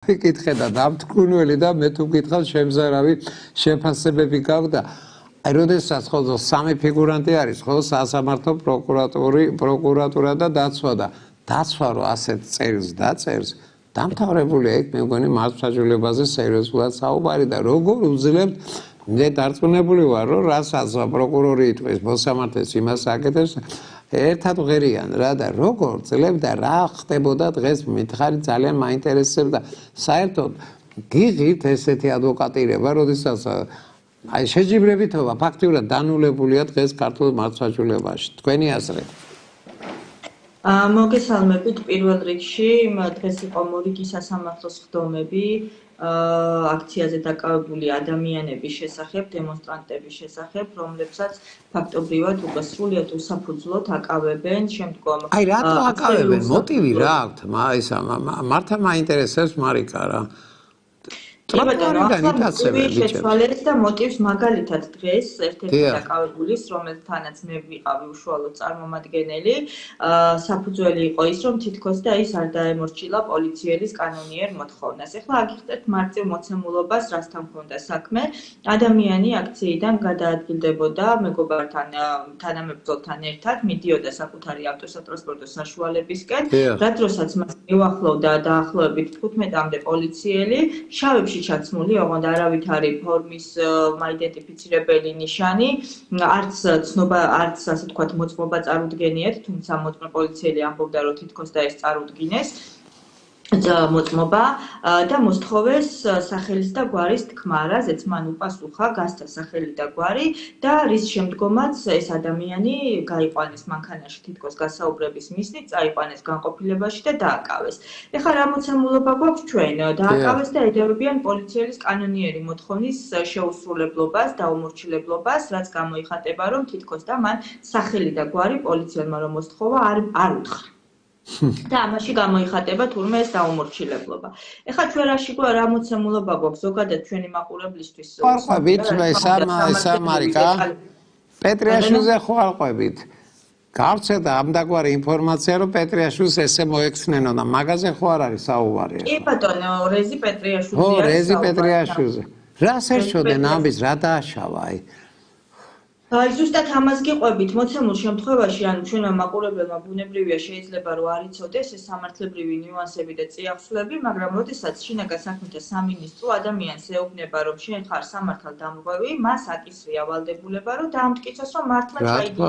იკითხე და დამთქმული და მე თუ გითხავ შემზარავი შეფასებები გაქვს და აი როდესაც ხო სამი ფიგურანტი არის ხო სასამართლო პროკურატურა და დაცვა და დაცვა რო ასეთ წერილს დაწერს დამთავრებულია იქ მე მგონი მასშტაბებაზე სერიოზულად საუბარი და როგორ უძლებთ მე დარწმუნებული ვარ რომ რასაც პროკურორი იტყვის მოსამართლეს იმას აკეთებს ერთად ღერიან რა და როგორ ძლებ და რა ხდებოდა დღეს მითხარი ძალიან მაინტერესებდა საერთოდ გიღით ესეთი ადვოკატირება როდესაც აი შეჯიბრებითობა ფაქტიურად დანულებულია დღეს ქართულ მართლმსაჯულებაში თქვენი აზრით მოგესალმებით პირველ რიგში დღეს იყო მორიგი სასამართლოს ხდომები აქციაზე დაკავებული ადამიანების შესახებ, დემონსტრანტების შესახებ, რომლებსაც ფაქტობრივად უკვე სრულიად უსაფუძვლოდ აკავებენ შემდგომ. აი რატო აკავებენ? მოტივი რა აქვთ? მართა მაინტერესებს მარიკა რა. შეცვალეს და მოტივს მაგალითად დღეს ერთ-ერთი დაკავებულის, რომელთანაც მე ვიყავი უშუალოდ წარმომადგენელი, საფუძველი იყო ის, რომ თითქოს და ის არ დაემორჩილა პოლიციელის კანონიერ მოთხოვნას. ეხლა აგიხსნით მარტივ მოცემულობას, რასთან ჰქონდა საქმე. ადამიანი აქციიდან გადაადგილდებოდა მეგობართან, თანამებრძოლთან ერთად, მიდიოდა საკუთარი ავტოსატრანსპორტო საშუალებისკენ, რა დროსაც მას მიუახლოვდა დაახლოებით 15-მდე პოლიციელი, შავებში ჩაცმული, ოღონდ არავითარი ფორმის მაიდენტიფიცირებელი ნიშანი, არც ცნობა, არც ასე თქვათ მოწმობა წარუდგენიათ, თუმცა მოწმე პოლიციელი ამბობდა, რომ თითქოს და ეს წარუდგინეს. მოწმობა და მოსთხოვეს სახელის და გვარის თქმა, რაზეც მან უპასუხა, გასცა სახელი და გვარი და რის შემდგომაც ეს ადამიანი გაიყვანეს მანქანაში თითქოს გასაუბრების მიზნით, წაიყვანეს განყოფილებაში და დააკავეს. ეხლა რა მოცემულობა გვაქვს ჩვენ? დააკავეს და ედევებიან პოლიციელის კანონიერი მოთხოვნის შეუსრულებლობას, დაუმორჩილებლობას, რაც გამოიხატება, რომ თითქოს და მან სახელი და გვარი პოლიციელმა რომ მოსთხოვა არ უთხრა. და ამაში გამოიხატება თურმე ეს დაუმორჩილებლობა. ეხლა ჩვენ რა მოცემულობა გვაქვს ზოგადად ჩვენი მაყურებლისთვის? ხარყვებით ესა მარიკა პეტრიაშვილზე ხარყვებით. გავრცელდა ამდაგვარი ინფორმაცია რომ პეტრიაშვილს ესე მოექცნენო და მაგაზე ხო არ არის საუბარი? კი ბატონო, რეზი პეტრიაშვილზე არის. ხო, რეზი პეტრიაშვილზე. რას ერჩოდენ ამის რა დააშავა აი? აი ზუსტად ამას გიყვებით მოცემულ შემთხვევაში ან ჩვენმა მაყურებელმა ბუნებრივია შეიძლება რომ არ იცოდეს ეს სამართლებრივი ნიუანსები და წიაღსვლები, მაგრამ როდესაც შინაგან საქმეთა სამინისტრო ადამიანს ეუბნება რომ შენ ხარ სამართალდამღვევი, მას აკისრია ვალდებულება რომ დაამტკიცოს რომ მართლა შეიძლება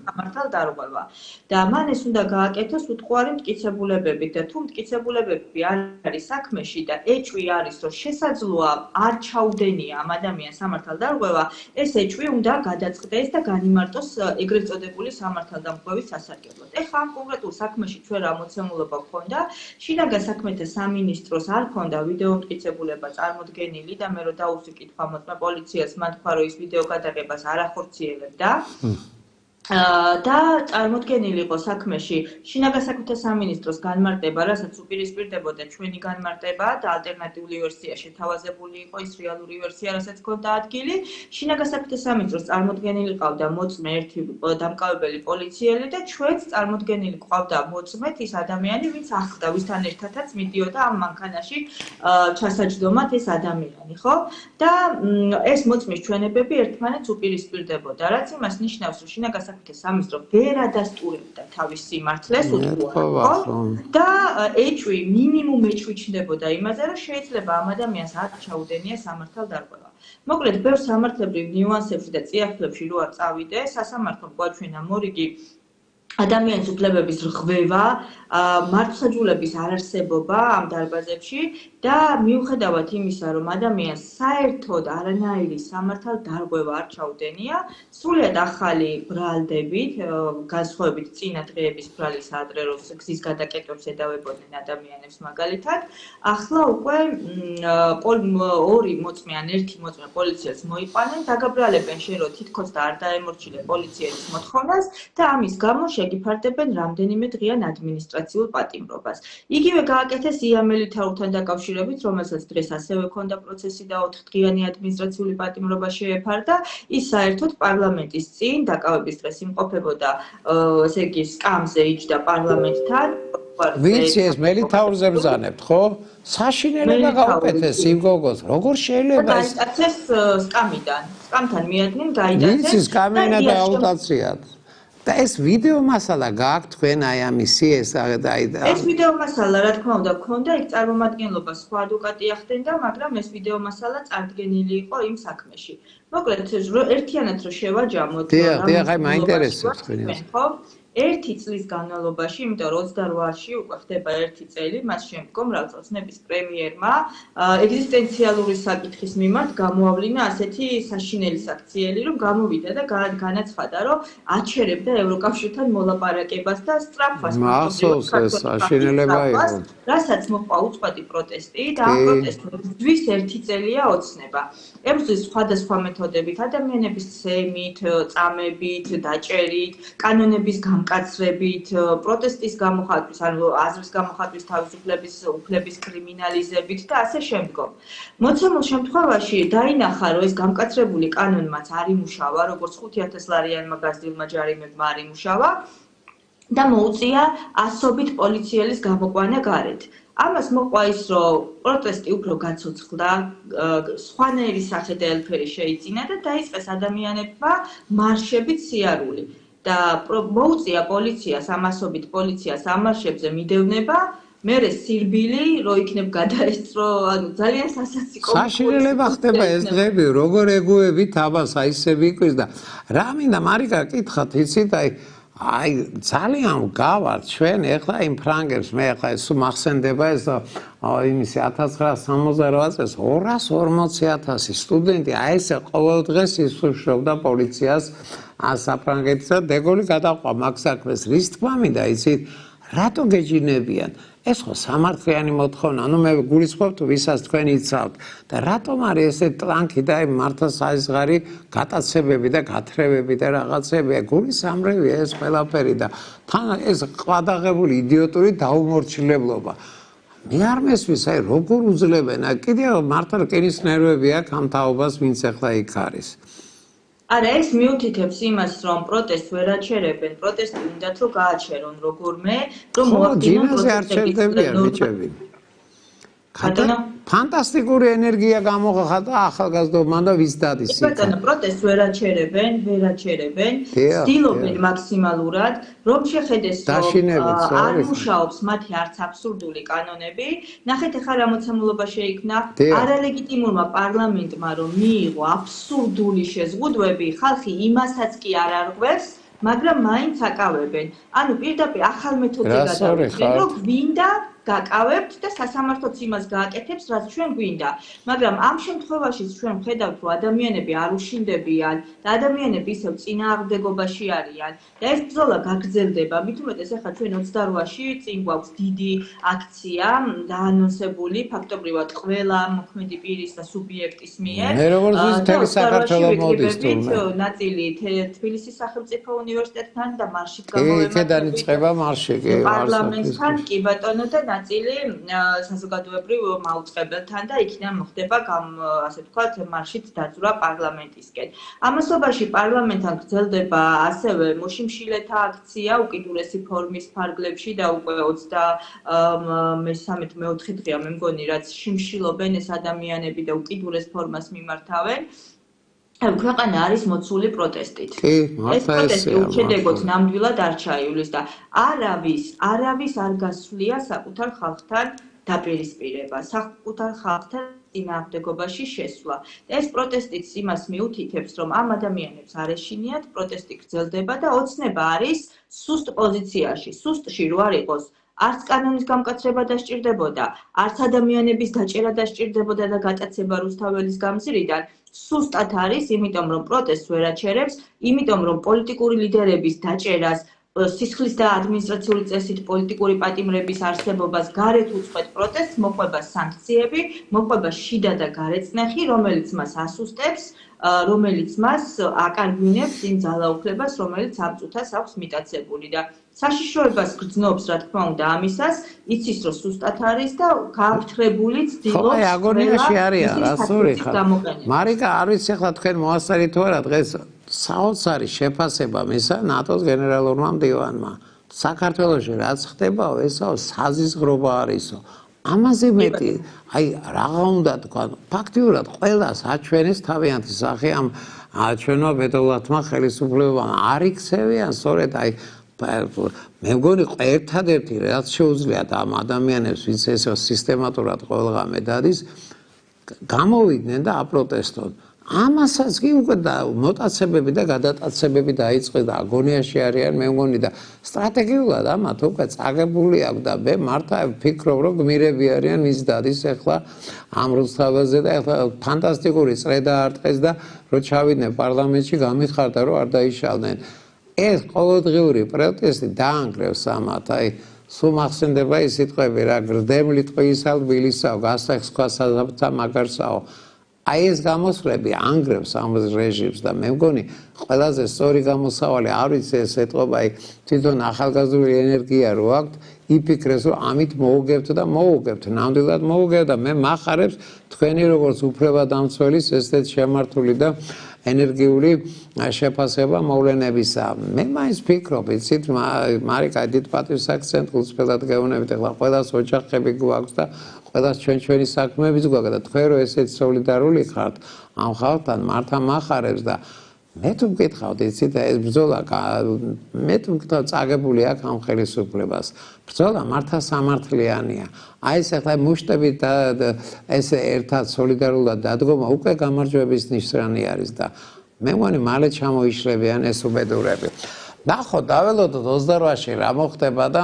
სამართალდამღვევა. და მან ეს უნდა გააკეთოს უტყუარი მტკიცებულებებით და თუ მტკიცებულებები არ არის საქმეში და ეჭვი არის რომ შესაძლოა არ ჩაუდენია ამ ადამიანს სამართალდამღვევა, ეს ეჭვი უნდა გადაწყდეს და განიმარტოს ეგრეთ წოდებული სამართალდამღვევის სასარგებლოდ. ეხლა ამ კონკრეტულ საქმეში ჩვენ რა მოცემულობა გვქონდა? შინაგან საქმეთა სამინისტროს არ ჰქონდა ვიდეო მტკიცებულება წარმოდგენილი და მე რო დაუსიკითხვა მოწმე პოლიციას, მან თქვა რომ ის ვიდეო გადაღებას არ ახორციელებდა. და წარმოდგენილი იყო საქმეში შინაგან საქმეთა სამინისტროს განმარტება, რასაც უპირისპირდებოდა ჩვენი განმარტება და ალტერნატიული ვერსია შეთავაზებული იყო ის რეალური ვერსია, რასაც ჰქონდა ადგილი. შინაგან საქმეთა სამინისტროს წარმოდგენილი ყავდა მოწმე ერთი დამკავებელი პოლიციელი და ჩვენც წარმოდგენილი ყავდა მოწმეთ ის ადამიანი, ვინც ახლდა, ვისთან ერთადაც მიდიოდა ამ მანქანაში ჩასაჯდომად ეს ადამიანი, ხო? და ეს მოწმის ჩვენებები ერთმანეთს უპირისპირდებოდა, რაც იმას ნიშნავს, რომ შინაგან სამინისტრო ვერ ადასტურებდა თავის სიმართლეს უთუაროდ და ეჭვი მინიმუმ ეჭვი ჩნდებოდა იმაზე რომ შეიძლება ამ ადამიანს არ ჩაუდენია სამართალდამღვევა. მოკლედ ბევრ სამართლებრივ ნიუანსებში და წიაღსვლებში რო არ წავიდე, სასამართლომ გვაჩვენა მორიგი ადამიანის უფლებების რღვევა, მართლმსაჯულების არარსებობა ამ დარბაზებში და მიუხედავად იმისა, რომ ადამიანს საერთოდ არანაირი სამართალდამღვევა არ ჩაუდენია, სრულიად ახალი ბრალდებით, განსხვავებით წინა დღეების ბრალის ადრე რო გზის გადაკეტვებს ედავებოდნენ ადამიანებს მაგალითად, ახლა უკვე ორი მოწმე ან ერთი მოწმე პოლიციას მოიყვანენ, დაგაბრალებენ შენ რომ თითქოს და არ დაემორჩილე პოლიციელის მოთხოვნას და ამის გამო შეგიფარდებენ რამდენიმე დღიან ადმინისტრაციულ პატიმრობას. იგივე გააკეთეს იამელი თაურთან დაკავშირებით, რომელსაც დღეს ასევე ჰქონდა პროცესი და 4 დღიანი ადმინისტრაციული პატიმრობა შეეფარდა. ის საერთოდ პარლამენტის წინ დაკავების დღეს იმყოფებოდა, ესე იგი, სკამზე იჯდა პარლამენტთან. ვიცი ეს მელითაურზე ბრძანებთ, ხო? საშინელება გაუკეთეს იმ გოგოს. როგორ შეიძლება ეს გაიტაცეს სკამიდან. სკამთან მიადნენ გაიტაცეს. ვიცი სკამენა დაუტაციათ. და ეს ვიდეო მასალა გააქვთ თქვენ აი ამისი ეს ეს ვიდეო მასალა რა თქმა უნდა გქონდა, იქ წარმომადგენლობა სხვა ადვოკატი ახდენდა, მაგრამ ეს ვიდეო მასალა წარდგენილი იყო იმ საქმეში. მოკლედ ერთიანად რო შევაჯამოთ, დიახ, აი მაინტერესებს თქვენი. ხო? 1 წლის განმავლობაში, იმიტომ რომ 28-ში უკვე ხდება 1 წელი, მას შემდგომ რაღაცნაირად პრემიერმა ეგზისტენციალური საკითხის მიმართ გამოავლინა ასეთი საშინელი საქციელი, რომ გამოვიდა და განაცხადა, რომ აჩერებდა ევროკავშირთან მოლაპარაკებას და სწრაფვას მახსოვს ეს საშინელება იყო. რასაც მოყვა უწყვეტი პროტესტი და ამ პროტესტის 1 წელია ოცნება. ებრძვის სხვადასხვა მეთოდებით, ადამიანების ცემით, წამებით, დაჭერით, კანონების გამკაცრებით, პროტესტის გამოხატვის, ანუ აზრის გამოხატვის თავისუფლების უფლების კრიმინალიზებით და ასე შემდგომ. მოცემულ შემთხვევაში დაინახა, რომ ეს გამკაცრებული კანონმაც არ იმუშავა, როგორც 5,000 ლარიანმა გაზრდილმა ჯარიმებმა არ იმუშავა და მოუწია ასობით პოლიციელის გამოყვანა გარეთ. ამას მოყვა ის, რომ პროტესტი უფრო გაცოცხლდა, სხვანაირი სახე და ელფერი შეიძინა და დაიწყეს ადამიანებმა მარშებით სიარული. და მოუწია პოლიციას, ამასობით პოლიციას ამარშებზე მიდევნება, მერე სირბილი, რო იქნებ გადაესწრო, ანუ ძალიან სასაცილო. საშინელება ხდება ეს დღეები, როგორ ეგუებით ამას აი ისე ვიკვირს და რა მინდა მარიკა კითხათ, იცით, აი ძალიან გავართ ჩვენ ეხლა იმ ფრანგებს, მე ეხლა ეს მახსენდება ეს იმისი 1968 წელს 240,000 სტუდენტი აი ესე ყოველ დღეს ისუშავდა პოლიციას საფრანგეთსა დეგოლი გადაყვა მაგ საქმეს რის თქმა მინდა იცით რატო გეჯინებიან ეს ხო სამართლიანი მოთხოვნა ანუ მე გულისხმობთ ვისაც თქვენ იცავთ და რატომ არის ესე ტრანკი და მართა საიზღარი გატაცებები და გათრევები და რაღაცები გულისამრევია ეს ყველაფერი და თან ეს ყვადაღებული იდიოტური დაუმორჩილებლობა მე არ მესმის აი როგორ უძლებენ კიდევ მართლა რკინის ნერვები აქვს ამ თაობას ვინც ახლა იქ არის არა ეს მიუთითებს იმას რომ პროტესტს ვერ აჩერებენ პროტესტი უნდათ რომ გააჩერონ როგორმე რომ მოახდინონ პროტესტები ფანტასტიკური ენერგია გამოხატა ახალგაზრდობამ და ვის დადის იქ ბატონო პროტესტს ვერ აჩერებენ ცდილობენ მაქსიმალურად რომ შეხედეს რომ არ მუშაობს მათი არც აბსურდული კანონები ნახეთ ახლა რა მოცემულობა შეიქმნა არალეგიტიმურმა პარლამენტმა რომ მიიღო აბსურდული შეზღუდვები ხალხი იმასაც კი არ არღვევს მაგრამ მაინც აკავებენ ანუ პირდაპირ ახალ მეთოდზე გადავიდნენ რომ გვინდა გაკავებთ და სასამართლოც იმას გააკეთებს, რაც ჩვენ გვინდა. მაგრამ ამ შემთხვევაში ჩვენ ვხედავთ, რომ ადამიანები არ უშინდებიან და ადამიანები ისევ წინააღმდეგობაში არიან და ეს ბრძოლა გაგრძელდება. მით უმეტეს ახლა ჩვენ 28-ში წინ გვაქვს დიდი აქცია დაანონსებული ფაქტობრივად ყველა მოქმედი პირის და სუბიექტის მიერ. მე როგორც მთელი საქართველო მოდის თურმე. ნაწილი თბილისის სახელმწიფო უნივერსიტეტთან და მარშით გამოვემართებით. იქედან იწყება მარში, კი, პარლამენტთან, კი ბატონო და ნაწილი საზოგადოებრივ მაუწყებელთან და იქიდან მოხდება ასე ვთქვათ მარშით დაძვრა პარლამენტისკენ. ამასობაში პარლამენტთან გრძელდება ასევე მოშიმშილეთა აქცია უკიდურესი ფორმის ფარგლებში და უკვე 23-24 დღეა მე მგონი რაც შიმშილობენ ეს ადამიანები და უკიდურეს ფორმას მიმართავენ. ქვეყანა არის მოცული პროტესტით. ეს პროტესტი უჩედეგოდ ნამდვილად არ ჩაივლის და არავის არ გასვლია საკუთარ ხალხთან დაპირისპირება, საკუთარ ხალხთან წინააღმდეგობაში შესვლა. ეს პროტესტიც იმას მიუთითებს, რომ ამ ადამიანებს არ ეშინიათ, პროტესტი გრძელდება და ოცნება არის სუსტ პოზიციაში, სუსტში რო არ იყოს არც კანონის გამკაცრება დასჭირდებოდა, არც ადამიანების დაჭერა დასჭირდებოდა და გატაცება რუსთაველის გამზირიდან. სუსტად არის, იმიტომ რომ პროტესტს ვერ აჩერებს, იმიტომ რომ პოლიტიკური ლიდერების დაჭერას სისხლის და ადმინისტრაციული წესით პოლიტიკური პატიმრების არსებობას გარეთ უწყვეტ პროტესტს, მოყვება სანქციები, მოყვება შიდა და გარეწნეხი, რომელიც მას ასუსტებს, რომელიც მას აკარგვინებს იმ ძალაუფლებას, რომელიც ამ წუთას აქვს მიტაცებული და საშიშროებას გრძნობს, რა თქმა უნდა, ამისას, იცის, რომ სუსტად არის და გააფთრებული ცდილობს. ხო, აგონიაში არიან, რასური ხარ. მარიკა, არ ვიცი ახლა თქვენ მოასწარი თუ არა დღეს საოცარი შეფასება მისა ნატოს გენერალურმა მდივანმა. საქართველოში რაც ხდებაო, ესაო საზიზღრობა არისო. ამაზე მეტი, აი რაღა უნდა თქვა, ფაქტიურად ყველას აჩვენეს თავიანთი სახე ამ აჩვენვა ბედოვლათმა ხელისუფლებამ. არ იქცევიან სწორედ აი მე მგონი ერთადერთი რაც შეუძლიათ ამ ადამიანებს, ვინც ესე სისტემატურად ყველგამე დადის, გამოვიდნენ და აპროტესტონ. ამასაც კი უკვე მოტაცებები და გადატაცებები დაიწყეს და აგონიაში არიან მე მგონი და სტრატეგიულად ამათ უკვე წაგებული აქვს და მე მართა ვფიქრობ რომ გმირები არიან ვის დადის ახლა ამ რუსთავაზე და ახლა ფანტასტიკური წრე დაარტყეს და რო ჩავიდნენ პარლამენტში გამიხარდა რომ არ დაიშალდნენ ეს ყოველდღიური პროტესტი დაანგრევს ამათ აი სულ მახსენდება ის სიტყვები რა გრდემლი ტყვიისა თბილისსაო გასახს თქვა საზაფთა მაგარსაო აი ეს გამოსვლები ანგრევს ამ რეჟიმს და მე მგონი ყველაზე სწორი გამოსავალი არ ვიცი ეს ეთყობა აი თვითონ ახალგაზრდული ენერგია რო აქვთ იფიქრეს რომ ამით მოუგებთ და მოუგებთ ნამდვილად მოუგებთ და მე მახარებს თქვენი როგორც უფლებადამცველის ესეთ შემართული და ენერგიული შეფასება მოვლენებისა მე მაინც ვფიქრობ იცით მარიკა დიდ პატივს აქცენტულს ფელად გეუბნებით ახლა ყველას ოჯახები გვაქვს და ყველას ჩვენი საქმეებიც გვაქვს და თქვენ რომ ესეთ სოლიდარული ხართ ამ ხალხთან მართა მახარებს და მე თუ მკითხავთ იცით ეს ბრძოლა მე თუ მკითხავ წაგებული აქვს ამ ხელისუფლებას ბრძოლა მართა სამართლიანია აი ეს ახლა მუშტებით და ეს ერთად სოლიდარულად დადგომა უკვე გამარჯვების ნიშანი არის და მე მგონი მალე ჩამოიშლებიან ეს უბედურები ნახო დაველოდოთ 28-ში რა მოხდება და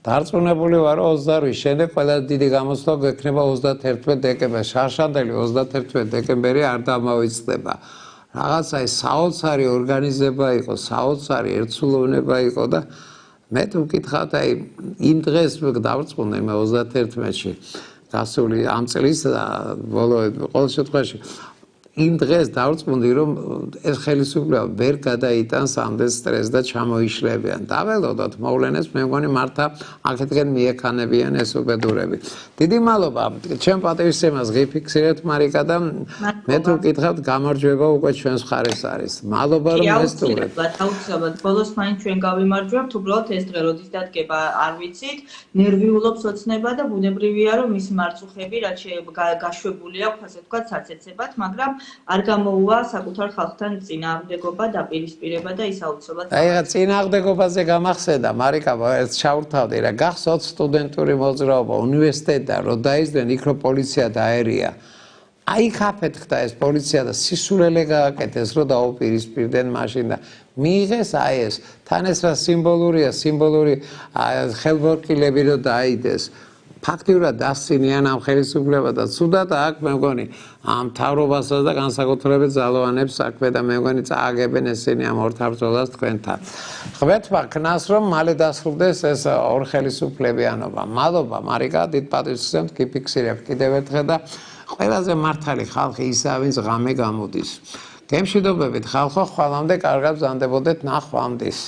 დარწმუნებული ვარ 28-ის შემდეგ ყველა დიდი გამოსვლა გვექნება 31 დეკემბერს შარშანდელი 31 დეკემბერი არ დამოიწდება რაღაცა ეს საოცარი ორგანიზება იყო საოცარი ერთსულოვნება იყო და მე თუ მკითხავთ აი იმ დღეს დავწმუნე მე 31-ში გასული ამ წლის ბოლო ყოველ შემთხვევაში იმ დღეს დავწმუნდი რომ ეს ხელისუფლება ვერ გადაიტანს ამდენ სტრესს და ჩამოიშლებიან დაველოდოთ მოვლენებს მე მგონი მართა აქეთკენ მიექანებიან ეს უბედურები დიდი მადლობა ჩემ პატივისცემას გიფიქსირეთ მარიკა და მე თუ მკითხავთ გამარჯვება უკვე ჩვენს მხარეს არის მადლობა რომ ესწრებთ აუცილებლად ბოლოს მაინც ჩვენ გავიმარჯვებთ უბრალოდ ეს დღე როდის დადგება არ ვიცით ნერვიულობს ოცნება და ბუნებრივია რომ მისი მარწუხები რაც გაშვებული აქვს ასე ვთქვათ საცეცებად მაგრამ არ გამოუვა საკუთარ ხალხთან წინააღმდეგობა დაპირისპირება და ის აუცილებლად აი რა წინააღმდეგობაზე გამახსენდა მარიკა ეს ჩავრთავდი რა გახსოვთ სტუდენტური მოძრაობა უნივერსიტეტიდან რო დაიძდნენ იქ რო პოლიცია დაერია აი კაფეთხდა ეს პოლიცია და სისულელე გააკეთეს რომ დაუპირისპირდნენ მაშინ და მიიღეს აი ეს თან ეს რა სიმბოლური ხელბორკილები რო დაიდეს ფაქტიურად დასცინიან ამ ხელისუფლება და ცუდად აქ მე მგონი ამ მთავრობასაც და განსაკუთრებით ძალოვანებს საქმე და მე მგონი წააგებენ ესენი ამ ორ თავბრძოლას თქვენთან. ხვეთმა ქნას რომ მალე დასრულდეს ეს ორ ხელისუფლებიანობა. მადლობა მარიკა დიდ პატივს გსცემთ გიფიქსირებთ კიდევ ერთხელ და ყველაზე მართალი ხალხი ისაა ვინც ღამე გამოდის. გემშვიდობებით ხალხო ხვალამდე კარგად ბრძანდებოდეთ ნახვამდის.